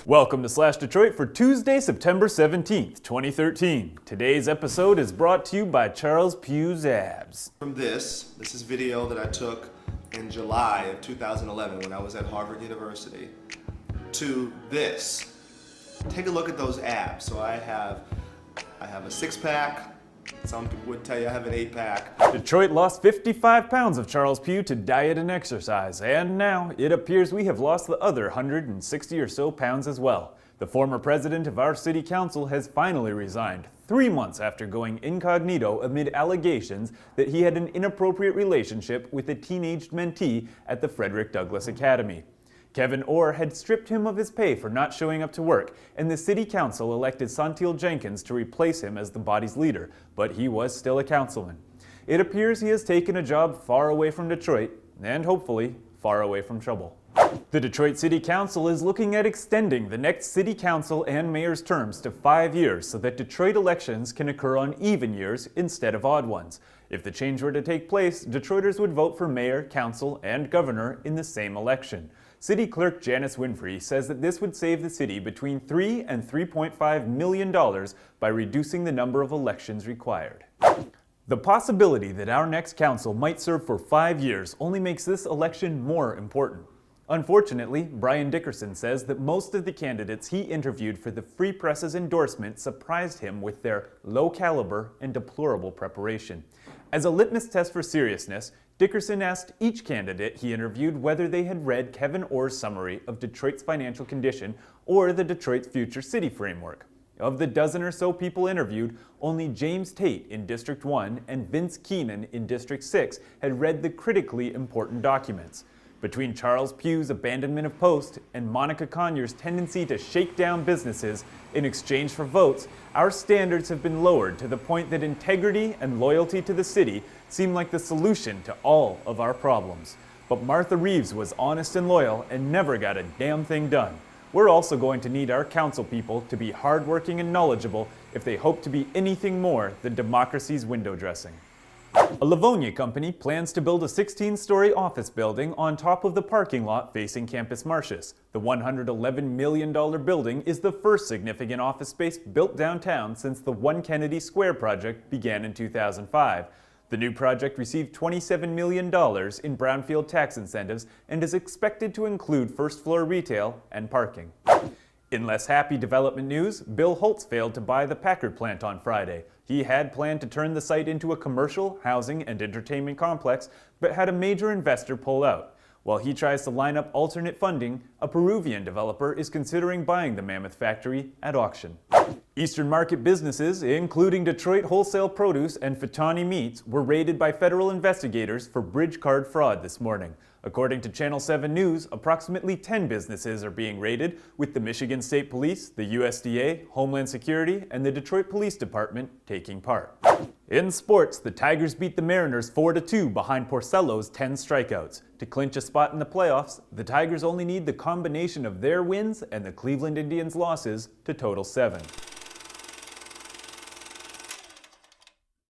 Welcome to Slash Detroit for Tuesday, September 17th, 2013. Today's episode is brought to you by Charles Pugh's abs. From this is video that I took in July of 2011 when I was at Harvard University, to this. Take a look at those abs. So I have a six-pack. Some people would tell you I have an 8-pack. Detroit lost 55 pounds of Charles Pugh to diet and exercise, and now it appears we have lost the other 160 or so pounds as well. The former president of our city council has finally resigned 3 months after going incognito amid allegations that he had an inappropriate relationship with a teenaged mentee at the Frederick Douglass Academy. Kevin Orr had stripped him of his pay for not showing up to work, and the city council elected Santil Jenkins to replace him as the body's leader, but he was still a councilman. It appears he has taken a job far away from Detroit, and hopefully far away from trouble. The Detroit City Council is looking at extending the next city council and mayor's terms to 5 years so that Detroit elections can occur on even years instead of odd ones. If the change were to take place, Detroiters would vote for mayor, council, and governor in the same election. City Clerk Janice Winfrey says that this would save the city between $3 and $3.5 million by reducing the number of elections required. The possibility that our next council might serve for 5 years only makes this election more important. Unfortunately, Brian Dickerson says that most of the candidates he interviewed for the Free Press's endorsement surprised him with their low caliber and deplorable preparation. As a litmus test for seriousness, Dickerson asked each candidate he interviewed whether they had read Kevin Orr's summary of Detroit's financial condition or the Detroit's Future City Framework. Of the dozen or so people interviewed, only James Tate in District 1 and Vince Keenan in District 6 had read the critically important documents. Between Charles Pugh's abandonment of post and Monica Conyers' tendency to shake down businesses in exchange for votes, our standards have been lowered to the point that integrity and loyalty to the city seem like the solution to all of our problems. But Martha Reeves was honest and loyal and never got a damn thing done. We're also going to need our council people to be hardworking and knowledgeable if they hope to be anything more than democracy's window dressing. A Livonia company plans to build a 16-story office building on top of the parking lot facing Campus Martius. The $111 million building is the first significant office space built downtown since the One Kennedy Square project began in 2005. The new project received $27 million in brownfield tax incentives and is expected to include first-floor retail and parking. In less happy development news, Bill Holtz failed to buy the Packard Plant on Friday. He had planned to turn the site into a commercial, housing, and entertainment complex, but had a major investor pull out. While he tries to line up alternate funding, a Peruvian developer is considering buying the mammoth factory at auction. Eastern Market businesses, including Detroit Wholesale Produce and Fatani Meats, were raided by federal investigators for bridge card fraud this morning. According to Channel 7 News, approximately 10 businesses are being raided, with the Michigan State Police, the USDA, Homeland Security, and the Detroit Police Department taking part. In sports, the Tigers beat the Mariners 4-2 behind Porcello's 10 strikeouts. To clinch a spot in the playoffs, the Tigers only need the combination of their wins and the Cleveland Indians' losses to total 7.